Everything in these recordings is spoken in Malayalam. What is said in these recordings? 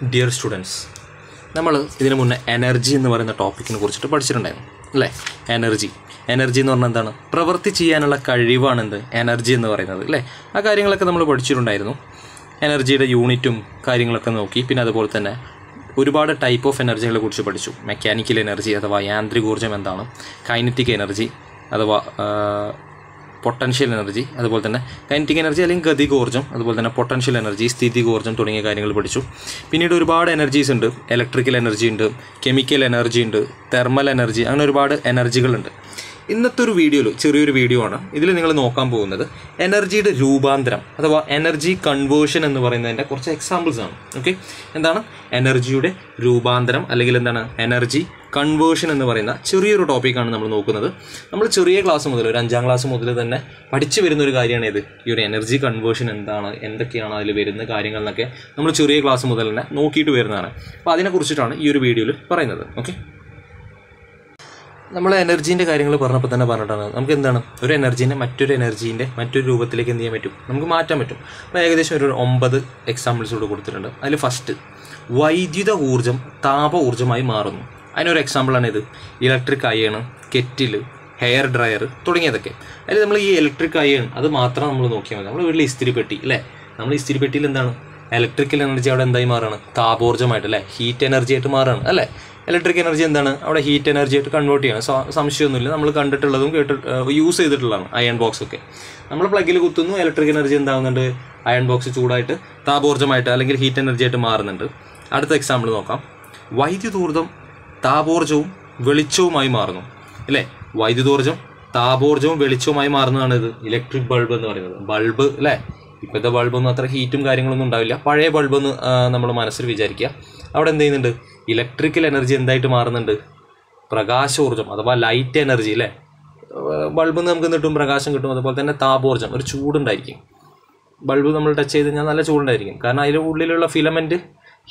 Dear students, നമ്മൾ ഇതിനു മുന്നേ എനർജി എന്ന് പറയുന്ന ടോപ്പിക്കിനെ കുറിച്ചിട്ട് പഠിച്ചിട്ടുണ്ടായിരുന്നു അല്ലേ? എനർജി എന്ന് പറഞ്ഞാൽ എന്താണ്? പ്രവൃത്തി ചെയ്യാനുള്ള കഴിവാണ് എന്ത് എനർജി എന്ന് പറയുന്നത് അല്ലേ? ആ കാര്യങ്ങളൊക്കെ നമ്മൾ പഠിച്ചിട്ടുണ്ടായിരുന്നു. എനർജിയുടെ യൂണിറ്റും കാര്യങ്ങളൊക്കെ നോക്കി. പിന്നെ അതുപോലെ തന്നെ ഒരുപാട് ടൈപ്പ് ഓഫ് എനർജികളെ കുറിച്ച് പഠിച്ചു. മെക്കാനിക്കൽ എനർജി അഥവാ യാന്ത്രികോർജ്ജം എന്താണ്, കൈനറ്റിക് എനർജി അഥവാ പൊട്ടൻഷ്യൽ എനർജി, അതുപോലെ തന്നെ കൈനറ്റിക് എനർജി അല്ലെങ്കിൽ ഗതികോർജ്ജം, അതുപോലെ തന്നെ പൊട്ടൻഷ്യൽ എനർജി, സ്ഥിതികോർജ്ജം തുടങ്ങിയ കാര്യങ്ങൾ പഠിച്ചു. പിന്നീട് ഒരുപാട് എനർജീസ് ഉണ്ട്. ഇലക്ട്രിക്കൽ എനർജി ഉണ്ട്, കെമിക്കൽ എനർജി ഉണ്ട്, തെർമൽ എനർജി, അങ്ങനെ ഒരുപാട് എനർജികളുണ്ട്. ഇന്നത്തെ ഒരു വീഡിയോയിൽ ചെറിയൊരു വീഡിയോ ആണ്. ഇതിൽ നിങ്ങൾ നോക്കാൻ പോകുന്നത് എനർജിയുടെ രൂപാന്തരം അഥവാ എനർജി കൺവേർഷൻ എന്ന് പറയുന്നതിൻ്റെ കുറച്ച് എക്സാമ്പിൾസ് ആണ്. ഓക്കെ, എന്താണ് എനർജിയുടെ രൂപാന്തരം അല്ലെങ്കിൽ എന്താണ് എനർജി കൺവേർഷൻ എന്ന് പറയുന്ന ചെറിയൊരു ടോപ്പിക്കാണ് നമ്മൾ നോക്കുന്നത്. നമ്മൾ ചെറിയ ക്ലാസ് മുതൽ ഒരു 5ാം ക്ലാസ് മുതൽ തന്നെ പഠിച്ചു വരുന്ന ഒരു കാര്യമാണ് ഇത്. ഈ ഒരു എനർജി കൺവേർഷൻ എന്താണ്, എന്തൊക്കെയാണ് അതിൽ വരുന്ന കാര്യങ്ങൾ എന്നൊക്കെ നമ്മൾ ചെറിയ ക്ലാസ് മുതൽ തന്നെ നോക്കിയിട്ട് വരുന്നതാണ്. അപ്പോൾ അതിനെക്കുറിച്ചിട്ടാണ് ഈ ഒരു വീഡിയോയിൽ പറയുന്നത്. ഓക്കെ, നമ്മൾ എനർജീൻ്റെ കാര്യങ്ങൾ പറഞ്ഞപ്പോൾ തന്നെ പറഞ്ഞിട്ടാണ് നമുക്ക് എന്താണ് ഒരു എനർജീനെ മറ്റൊരു രൂപത്തിലേക്ക് എന്ത് ചെയ്യാൻ പറ്റും, നമുക്ക് മാറ്റാൻ പറ്റും. അപ്പോൾ ഏകദേശം ഒരു 9 എക്സാമ്പിൾസ് ഇവിടെ കൊടുത്തിട്ടുണ്ട്. അതിൽ ഫസ്റ്റ്, വൈദ്യുത ഊർജ്ജം താപ ഊർജ്ജമായി മാറുന്നു. അതിനൊരു എക്സാമ്പിളാണ് ഇത്. Electric iron, kettle, hair dryer തുടങ്ങിയതൊക്കെ. അതിൽ നമ്മൾ ഈ ഇലക്ട്രിക് അയൺ അത് മാത്രം നമ്മൾ നോക്കിയാൽ മതി. നമ്മൾ വീട്ടിൽ ഇസ്തിരിപ്പെട്ടി അല്ലേ, നമ്മൾ ഇസ്തിരിപ്പെട്ടിയിൽ എന്താണ് ഇലക്ട്രിക്കൽ എനർജി അവിടെ എന്തായി മാറുകയാണ്, താപോർജ്ജമായിട്ട് അല്ലേ, ഹീറ്റ് എനർജി ആയിട്ട് മാറുകയാണ് അല്ലേ. ഇലക്ട്രിക് എനർജി എന്താണ് അവിടെ ഹീറ്റ് എനർജി ആയിട്ട് കൺവേർട്ട് ചെയ്യണം. സംശയമൊന്നുമില്ല, നമ്മൾ കണ്ടിട്ടുള്ളതും യൂസ് ചെയ്തിട്ടുള്ളതാണ് അയൺ ബോക്സ് ഒക്കെ. നമ്മൾ പ്ലഗിൽ കുത്തുന്നു, ഇലക്ട്രിക് എനർജി എന്താകുന്നുണ്ട്, അയൺ ബോക്സ് ചൂടായിട്ട് താപോർജ്ജമായിട്ട് അല്ലെങ്കിൽ ഹീറ്റ് എനർജി ആയിട്ട് മാറുന്നുണ്ട്. അടുത്ത എക്സാമ്പിൾ നോക്കാം. വൈദ്യുതോർജ്ജം താപോർജ്ജവും വെളിച്ചവുമായി മാറുന്നു അല്ലേ. വൈദ്യുതോർജ്ജം താപോർജ്ജവും വെളിച്ചവുമായി മാറുന്നതാണ് ഇത് ഇലക്ട്രിക് ബൾബ് എന്ന് പറയുന്നത്. ബൾബ് അല്ലേ, ഇപ്പോഴത്തെ ബൾബൊന്നും അത്ര ഹീറ്റും കാര്യങ്ങളൊന്നും ഉണ്ടാവില്ല. പഴയ ബൾബെന്ന് നമ്മൾ മനസ്സിൽ വിചാരിക്കുക. അവിടെ എന്ത് ചെയ്യുന്നുണ്ട്, ഇലക്ട്രിക്കൽ എനർജി എന്തായിട്ട് മാറുന്നുണ്ട്, പ്രകാശോർജ്ജം അഥവാ ലൈറ്റ് എനർജി അല്ലേ. ബൾബിൽ നിന്ന് നമുക്ക് കിട്ടും, പ്രകാശം കിട്ടും. അതുപോലെ തന്നെ താപോർജ്ജം, ഒരു ചൂടുണ്ടായിരിക്കും. ബൾബ് നമ്മൾ ടച്ച് ചെയ്ത് കഴിഞ്ഞാൽ നല്ല ചൂടുണ്ടായിരിക്കും. കാരണം അതിൻ്റെ ഉള്ളിലുള്ള ഫിലമെൻറ്റ്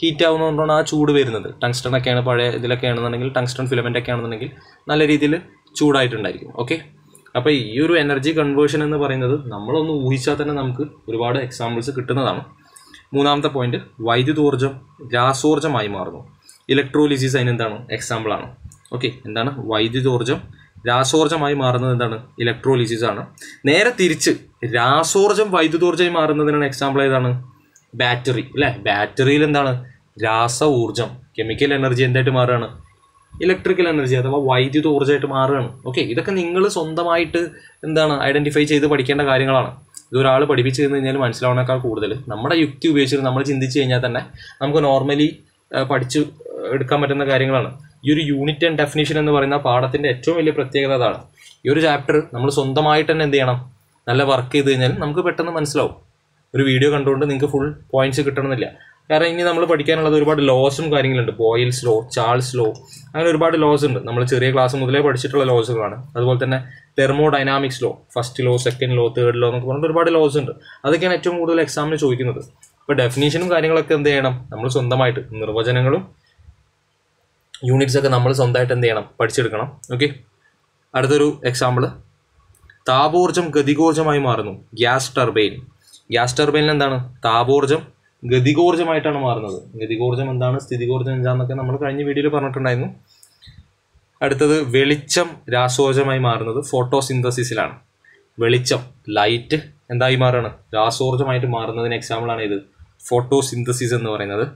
ഹീറ്റ് ആവുന്നതുകൊണ്ടാണ് ആ ചൂട് വരുന്നത്. ടങ്സ്റ്റൺ ഒക്കെയാണ് പഴയ ഇതിലൊക്കെ ആണെന്നുണ്ടെങ്കിൽ, ടങ്സ്റ്റൺ ഫിലമെൻ്റ് ഒക്കെ ആണെന്നുണ്ടെങ്കിൽ നല്ല രീതിയിൽ ചൂടായിട്ടുണ്ടായിരിക്കും. ഓക്കെ, അപ്പോൾ ഈ ഒരു എനർജി കൺവേർഷൻ എന്ന് പറയുന്നത് നമ്മളൊന്ന് ഊഹിച്ചാൽ തന്നെ നമുക്ക് ഒരുപാട് എക്സാമ്പിൾസ് കിട്ടുന്നതാണ്. മൂന്നാമത്തെ പോയിന്റ്, വൈദ്യുതോർജ്ജം രാസോർജ്ജമായി മാറുന്നു. ഇലക്ട്രോലിസിസ് അതിനെന്താണ് എക്സാമ്പിളാണ്. ഓക്കെ, എന്താണ് വൈദ്യുതോർജ്ജം രാസോർജ്ജമായി മാറുന്നത് എന്താണ്, ഇലക്ട്രോലിസിസ് ആണ്. നേരെ തിരിച്ച് രാസോർജ്ജം വൈദ്യുതോർജ്ജമായി മാറുന്നതിനാണ് എക്സാമ്പിൾ ഏതാണ്, ബാറ്ററി അല്ലേ. ബാറ്ററിയിൽ എന്താണ് രാസ ഊർജ്ജം, കെമിക്കൽ എനർജി എന്തായിട്ട് മാറുകയാണ്, ഇലക്ട്രിക്കൽ എനർജി അഥവാ വൈദ്യുത ഊർജ്ജമായിട്ട് മാറുകയാണ്. ഓക്കെ, ഇതൊക്കെ നിങ്ങൾ സ്വന്തമായിട്ട് എന്താണ് ഐഡൻറ്റിഫൈ ചെയ്ത് പഠിക്കേണ്ട കാര്യങ്ങളാണ്. ഇതൊരാൾ പഠിപ്പിച്ചു തന്നു കഴിഞ്ഞാൽ മനസ്സിലാവുന്നേക്കാൾ കൂടുതൽ നമ്മുടെ യുക്തി ഉപയോഗിച്ചിട്ട് നമ്മൾ ചിന്തിച്ച് കഴിഞ്ഞാൽ തന്നെ നമുക്ക് നോർമലി പഠിച്ചു എടുക്കാൻ പറ്റുന്ന കാര്യങ്ങളാണ്. ഈ ഒരു യൂണിറ്റ് ആൻഡ് ഡെഫിനിഷൻ എന്ന് പറയുന്ന പാഠത്തിൻ്റെ ഏറ്റവും വലിയ പ്രത്യേകത അതാണ്. ഈ ഒരു ചാപ്റ്റർ നമ്മൾ സ്വന്തമായിട്ട് തന്നെ എന്ത് ചെയ്യണം, നല്ല വർക്ക് ചെയ്ത് കഴിഞ്ഞാൽ നമുക്ക് പെട്ടെന്ന് മനസ്സിലാവും. ഒരു വീഡിയോ കണ്ടുകൊണ്ട് നിങ്ങൾക്ക് ഫുൾ പോയിന്റ്സ് കിട്ടണമെന്നില്ല. കാരണം ഇനി നമ്മൾ പഠിക്കാനുള്ളത് ഒരുപാട് ലോസും കാര്യങ്ങളുണ്ട്. ബോയിൽസ് ലോ, ചാൾസ് ലോ, അങ്ങനെ ഒരുപാട് ലോസ് ഉണ്ട്. നമ്മൾ ചെറിയ ക്ലാസ് മുതലേ പഠിച്ചിട്ടുള്ള ലോസുകളാണ്. അതുപോലെ തന്നെ thermodynamics law, first law, second law, third law എന്നൊക്കെ പറഞ്ഞിട്ട് ഒരുപാട് ലോസ് ഉണ്ട്. അതൊക്കെയാണ് ഏറ്റവും കൂടുതൽ എക്സാമിന് ചോദിക്കുന്നത്. ഇപ്പോൾ ഡെഫിനീഷനും കാര്യങ്ങളൊക്കെ എന്ത് ചെയ്യണം, നമ്മൾ സ്വന്തമായിട്ട് നിർവചനങ്ങളും യൂണിറ്റ്സ് ഒക്കെ നമ്മൾ സ്വന്തമായിട്ട് എന്ത് ചെയ്യണം, പഠിച്ചെടുക്കണം. ഓക്കെ, അടുത്തൊരു എക്സാമ്പിൾ, താപോർജ്ജം ഗതികോർജ്ജമായി മാറുന്നു. ഗ്യാസ് ടർബൈനിൽ എന്താണ് താപോർജ്ജം ഗതികോർജ്ജമായിട്ടാണ് മാറുന്നത്. ഗതികോർജ്ജം എന്താണ്, സ്ഥിതികോർജ്ജം എന്താണെന്നൊക്കെ നമ്മൾ കഴിഞ്ഞ വീഡിയോയിൽ പറഞ്ഞിട്ടുണ്ടായിരുന്നു. അടുത്തത്, വെളിച്ചം രാസോർജ്ജമായി മാറുന്നത് ഫോട്ടോസിന്തസിസിലാണ്. വെളിച്ചം ലൈറ്റ് എന്തായി മാറുകയാണ്, രാസോർജ്ജമായിട്ട് മാറുന്നതിന് എക്സാമ്പിളാണ് ഇത് ഫോട്ടോസിന്തസിസ് എന്ന് പറയുന്നത്.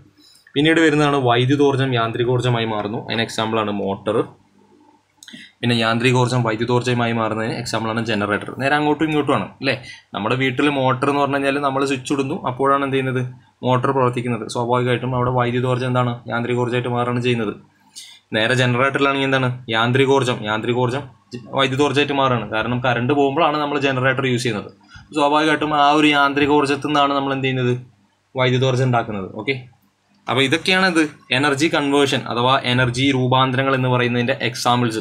പിന്നീട് വരുന്നതാണ് വൈദ്യുതോർജ്ജം യാന്ത്രികോർജ്ജമായി മാറുന്നു. അതിന് എക്സാമ്പിളാണ് മോട്ടർ. പിന്നെ യാന്ത്രികോർജ്ജം വൈദ്യുതോർജ്ജമായി മാറുന്നതിന് എക്സാമ്പിളാണ് ജനറേറ്റർ. നേരെ അങ്ങോട്ടും ഇങ്ങോട്ടുമാണ് അല്ലേ. നമ്മുടെ വീട്ടിൽ മോട്ടർ എന്ന് പറഞ്ഞു കഴിഞ്ഞാൽ നമ്മൾ സ്വിച്ച് ഇടുന്നു, അപ്പോഴാണ് എന്ത് ചെയ്യുന്നത്, മോട്ടർ പ്രവർത്തിക്കുന്നത്. സ്വാഭാവികമായിട്ടും അവിടെ വൈദ്യുതോർജ്ജം എന്താണ് യാന്ത്രികോർജ്ജമായിട്ട് മാറുകയാണ് ചെയ്യുന്നത്. നേരെ ജനറേറ്ററിലാണെങ്കിൽ എന്താണ് യാന്ത്രികോർജ്ജം വൈദ്യുതോർജ്ജമായിട്ട് മാറുകയാണ്. കാരണം കറണ്ട് പോകുമ്പോഴാണ് നമ്മൾ ജനറേറ്റർ യൂസ് ചെയ്യുന്നത്. സ്വാഭാവികമായിട്ടും ആ ഒരു യാന്ത്രികോർജ്ജത്തിൽ നിന്നാണ് നമ്മൾ എന്ത് ചെയ്യുന്നത്, വൈദ്യുതോർജ്ജം ഉണ്ടാക്കുന്നത്. ഓക്കെ, അപ്പോൾ ഇതൊക്കെയാണ് ഇത് എനർജി കൺവേർഷൻ അഥവാ എനർജി രൂപാന്തരങ്ങൾ എന്ന് പറയുന്നതിൻ്റെ എക്സാമ്പിൾസ്.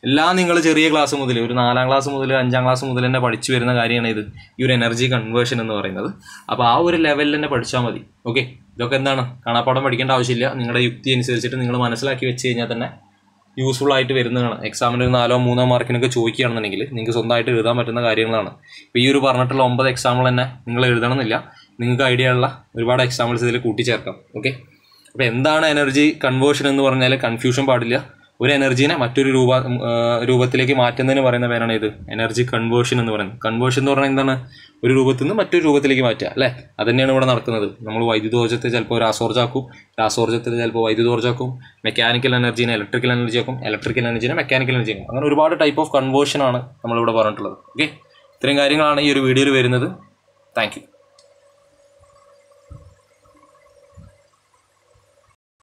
എല്ലാം നിങ്ങൾ ചെറിയ ക്ലാസ് മുതൽ ഒരു 4ാം ക്ലാസ് മുതൽ 5ാം ക്ലാസ് മുതൽ തന്നെ പഠിച്ചു വരുന്ന കാര്യമാണ് ഇത്, ഈ ഒരു എനർജി കൺവേർഷൻ എന്ന് പറയുന്നത്. അപ്പോൾ ആ ഒരു ലെവലിൽ തന്നെ പഠിച്ചാൽ മതി. ഓക്കെ, ഇതൊക്കെ എന്താണ് കാണാപ്പാടം പഠിക്കേണ്ട ആവശ്യമില്ല. നിങ്ങളുടെ യുക്തി അനുസരിച്ചിട്ട് നിങ്ങൾ മനസ്സിലാക്കി വെച്ച് കഴിഞ്ഞാൽ തന്നെ യൂസ്ഫുൾ ആയിട്ട് വരുന്നതാണ്. എക്സാമിന് 4 or 3 മാർക്കിനൊക്കെ ചോദിക്കുകയാണെന്നുണ്ടെങ്കിൽ നിങ്ങൾക്ക് സ്വന്തമായിട്ട് എഴുതാൻ പറ്റുന്ന കാര്യങ്ങളാണ്. ഇപ്പോൾ ഈ ഒരു പറഞ്ഞിട്ടുള്ള 9 എക്സാമ്പിൾ തന്നെ നിങ്ങൾ എഴുതണമെന്നില്ല. നിങ്ങൾക്ക് ഐഡിയ ഉള്ള ഒരുപാട് എക്സാമ്പിൾസ് ഇതിൽ കൂട്ടിച്ചേർക്കാം. ഓക്കെ, അപ്പോൾ എന്താണ് എനർജി കൺവേർഷൻ എന്ന് പറഞ്ഞാൽ കൺഫ്യൂഷൻ പാടില്ല. ഒരു എനർജീനെ മറ്റൊരു രൂപത്തിലേക്ക് മാറ്റുന്നതിന് പറയുന്ന പേരാണ് ഇത് എനർജി കൺവേർഷൻ എന്ന് പറയുന്നത്. കൺവേർഷൻ എന്ന് പറഞ്ഞാൽ എന്താണ്? ഒരു രൂപത്തിൽ നിന്ന് മറ്റൊരു രൂപത്തിലേക്ക് മാറ്റുക അല്ലേ? അത് തന്നെയാണ് ഇവിടെ നടക്കുന്നത്. നമ്മൾ വൈദ്യുതോർജ്ജത്തെ ചിലപ്പോൾ രാസോർജ്ജമാക്കും, രാസോർജ്ജത്തിൽ ചിലപ്പോൾ വൈദ്യുതോർജ്ജമാക്കും, മെക്കാനിക്കൽ എനർജീനെ ഇലക്ട്രിക്കൽ എനർജി ആക്കും, ഇലക്ട്രിക്കൽ എനർജീനെ മെക്കാനിക്കൽ എനർജി ആക്കും. അങ്ങനെ ഒരുപാട് ടൈപ്പ് ഓഫ് കൺവേർഷനാണ് നമ്മളിവിടെ പറഞ്ഞിട്ടുള്ളത്. ഓക്കെ, ഇത്രയും കാര്യങ്ങളാണ് ഈ ഒരു വീഡിയോയിൽ വരുന്നത്. Thank you.